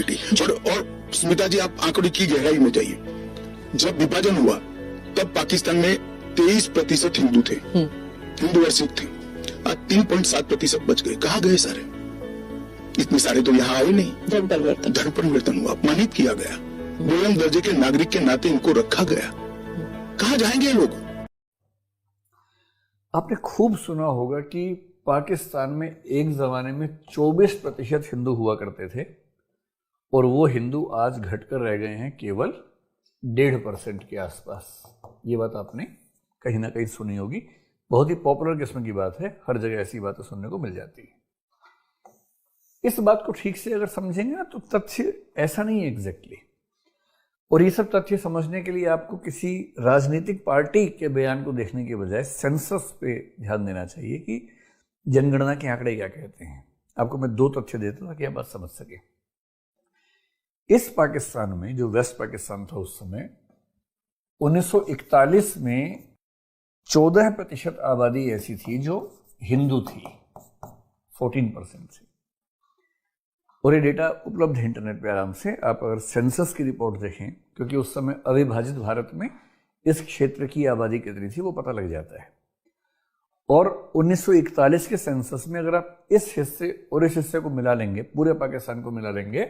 बेटी। और स्मिता जी, आप आंकड़े की गहराई में जाइए। जब विभाजन हुआ तब पाकिस्तान में 23% हिंदू थे, हिंदू और सिख थे। आज 3.7% बच गए। कहाँ गए सारे? इतने सारे तो यहाँ आए नहीं। धर्म परिवर्तन हुआ, अपमानित किया गया, बुलंद दर्जे के नागरिक के नाते इनको रखा गया। कहाँ जाएंगे ये लोग? आपने खूब सुना होगा कि पाकिस्तान में एक जमाने में 24% हिंदू हुआ करते थे और वो हिंदू आज घटकर रह गए हैं केवल 1.5% के आसपास। ये बात आपने कहीं ना कहीं सुनी होगी। बहुत ही पॉपुलर किस्म की बात है, हर जगह ऐसी बातें सुनने को मिल जाती है। इस बात को ठीक से अगर समझेंगे ना तो तथ्य ऐसा नहीं है एग्जैक्टली। और ये सब तथ्य समझने के लिए आपको किसी राजनीतिक पार्टी के बयान को देखने के बजाय सेंसस पे ध्यान देना चाहिए कि जनगणना के आंकड़े क्या कहते हैं। आपको मैं 2 तथ्य देता हूं ताकि आप बात समझ सके। इस पाकिस्तान में, जो वेस्ट पाकिस्तान था उस समय, 1941 में 14% आबादी ऐसी थी जो हिंदू थी, 14% थी। और ये डेटा उपलब्ध है इंटरनेट पे आराम से। आप अगर सेंसस की रिपोर्ट देखें, क्योंकि उस समय अविभाजित भारत में इस क्षेत्र की आबादी कितनी थी वो पता लग जाता है। और 1941 के सेंसस में अगर आप इस हिस्से और इस हिस्से को मिला लेंगे, पूरे पाकिस्तान को मिला लेंगे,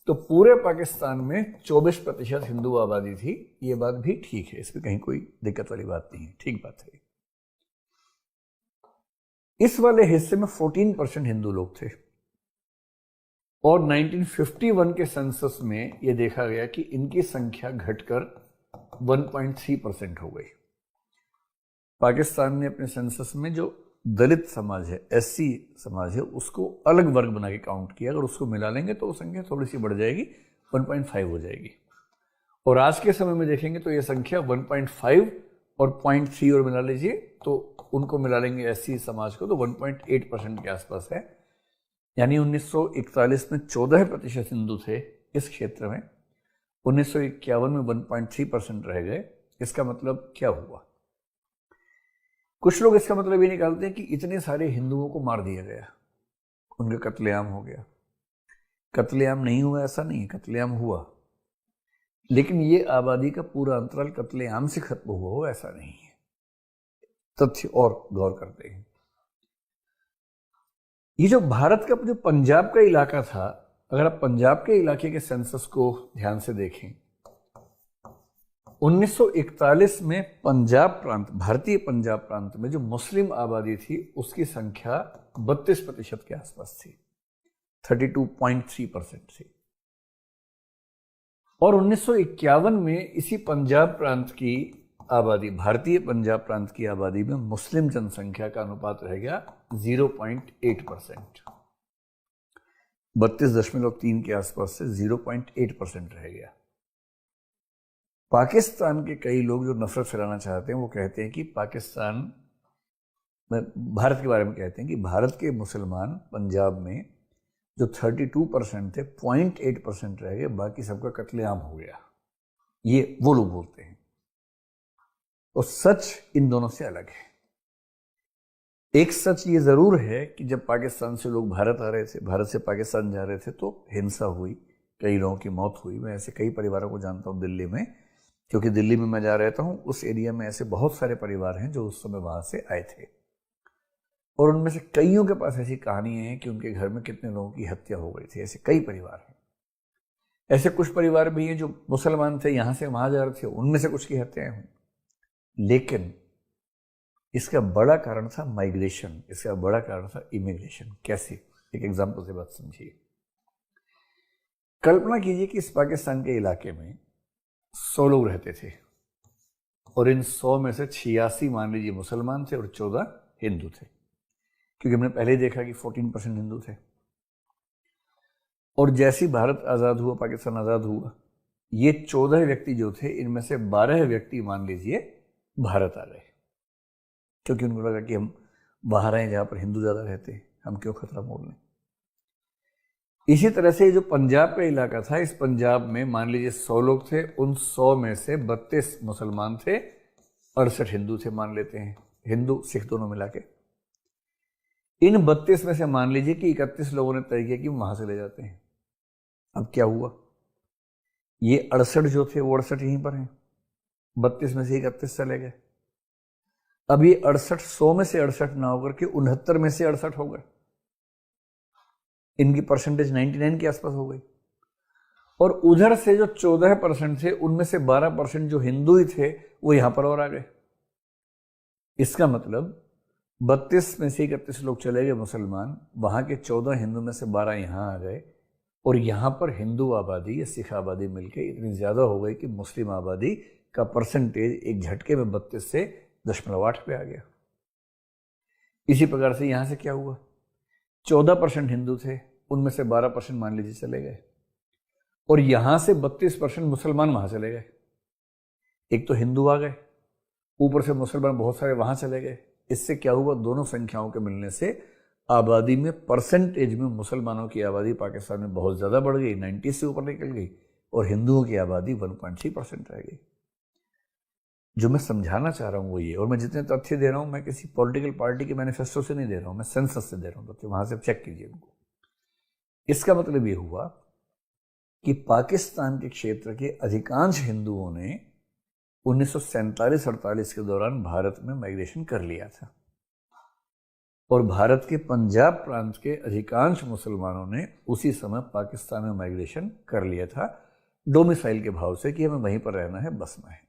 तो पूरे पाकिस्तान में 24% हिंदू आबादी थी। ये बात भी ठीक है, इसमें कहीं कोई दिक्कत वाली बात नहीं है, ठीक बात है। इस वाले हिस्से में 14% हिंदू लोग थे और 1951 के सेंसस में यह देखा गया कि इनकी संख्या घटकर 1.3% हो गई। पाकिस्तान ने अपने सेंसस में जो दलित समाज है, एससी समाज है, उसको अलग वर्ग बना के काउंट किया। अगर उसको मिला लेंगे तो वो संख्या थोड़ी सी बढ़ जाएगी, 1.5 हो जाएगी। और आज के समय में देखेंगे तो ये संख्या 1.5 और 0.3 और मिला लीजिए तो उनको मिला लेंगे एससी समाज को तो 1.8% के आसपास है। यानी 1941 में 14% हिंदू थे इस क्षेत्र में, 1951 में 1.3% रह गए। इसका मतलब क्या हुआ? कुछ लोग इसका मतलब ये निकालते हैं कि इतने सारे हिंदुओं को मार दिया गया, उनका कत्लेआम हो गया। कत्लेआम नहीं हुआ ऐसा नहीं है, कत्लेआम हुआ, लेकिन ये आबादी का पूरा अंतराल कत्लेआम से खत्म हुआ हो ऐसा नहीं है। तथ्य और गौर करते हैं। ये जो भारत का जो पंजाब का इलाका था, अगर आप पंजाब के इलाके के सेंसस को ध्यान से देखें, 1941 में पंजाब प्रांत, भारतीय पंजाब प्रांत में जो मुस्लिम आबादी थी उसकी संख्या 32% के आसपास थी, 32.3% थी। और 1951 में इसी पंजाब प्रांत की आबादी, भारतीय पंजाब प्रांत की आबादी में मुस्लिम जनसंख्या का अनुपात रह गया 0.8%, 32.3 के आसपास से 0.8% रह गया। पाकिस्तान के कई लोग जो नफरत फैलाना चाहते हैं वो कहते हैं कि पाकिस्तान, भारत के बारे में कहते हैं कि भारत के मुसलमान पंजाब में जो 32% थे, 0.8% रह गए, बाकी सबका कत्लेआम हो गया। ये वो लोग बोलते हैं। और सच इन दोनों से अलग है। एक सच ये जरूर है कि जब पाकिस्तान से लोग भारत आ रहे थे, भारत से पाकिस्तान जा रहे थे, तो हिंसा हुई, कई लोगों की मौत हुई। मैं ऐसे कई परिवारों को जानता हूँ दिल्ली में, क्योंकि दिल्ली में मैं जा रहता हूँ। उस एरिया में ऐसे बहुत सारे परिवार हैं जो उस समय वहां से आए थे, और उनमें से कईयों के पास ऐसी कहानियां हैं कि उनके घर में कितने लोगों की हत्या हो गई थी। ऐसे कई परिवार हैं। ऐसे कुछ परिवार भी हैं जो मुसलमान थे, यहां से वहां जा रहे थे, उनमें से कुछ की हत्याएं हुई। लेकिन इसका बड़ा कारण था माइग्रेशन, इसका बड़ा कारण था इमिग्रेशन। कैसे? एक एग्जाम्पल से बात समझिए। कल्पना कीजिए कि इस पाकिस्तान के इलाके में 100 लोग रहते थे और इन 100 में से 86 मान लीजिए मुसलमान थे और 14 हिंदू थे, क्योंकि हमने पहले देखा कि 14% हिंदू थे। और जैसे ही भारत आज़ाद हुआ, पाकिस्तान आज़ाद हुआ, ये 14 व्यक्ति जो थे, इनमें से 12 व्यक्ति मान लीजिए भारत आ गए, क्योंकि उनको लगा कि हम बाहर आए जहाँ पर हिंदू ज़्यादा रहते हैं, हम क्यों खतरा मोल लें। इसी तरह से जो पंजाब का इलाका था, इस पंजाब में मान लीजिए 100 लोग थे, उन 100 में से 32 मुसलमान थे, 68 हिंदू थे मान लेते हैं, हिंदू सिख दोनों मिला के। इन 32 में से मान लीजिए कि 31 लोगों ने तय किया कि वहां से ले जाते हैं, अब क्या हुआ, ये 68 जो थे वो 68 यहीं पर हैं, 32 में से 31 चले गए। अब ये 68 100 में से 68 ना होकर के 69 में से 68 हो गए, इनकी परसेंटेज 99 के आसपास हो गई। और उधर से जो 14% थे उनमें से 12% जो हिंदू ही थे वो यहां पर और आ गए। इसका मतलब 32 में से 31 लोग चले गए मुसलमान, वहां के 14 हिंदू में से 12 यहां आ गए, और यहां पर हिंदू आबादी या सिख आबादी मिलकर इतनी ज्यादा हो गई कि मुस्लिम आबादी का परसेंटेज एक झटके में 32 से 0.8 पे आ गया। इसी प्रकार से यहां से क्या हुआ, 14% हिंदू थे, उनमें से 12% मान लीजिए चले गए, और यहां से 32% मुसलमान वहां चले गए। एक तो हिंदू आ गए, ऊपर से मुसलमान बहुत सारे वहां चले गए। इससे क्या हुआ, दोनों संख्याओं के मिलने से आबादी में परसेंटेज में मुसलमानों की आबादी पाकिस्तान में बहुत ज्यादा बढ़ गई, 90 से ऊपर निकल गई, और हिंदुओं की आबादी 1.3% रह गई। जो मैं समझाना चाह रहा हूं वो ये, और मैं जितने तथ्य दे रहा हूं मैं किसी पॉलिटिकल पार्टी के मैनिफेस्टो से नहीं दे रहा हूं, मैं सेंसस से दे रहा हूं तथ्य, वहां से चेक कीजिए उनको। इसका मतलब ये हुआ कि पाकिस्तान के क्षेत्र के अधिकांश हिंदुओं ने 1947-48 के दौरान भारत में माइग्रेशन कर लिया था, और भारत के पंजाब प्रांत के अधिकांश मुसलमानों ने उसी समय पाकिस्तान में माइग्रेशन कर लिया था, डोमिसाइल के भाव से कि हमें वहीं पर रहना है, बसना है।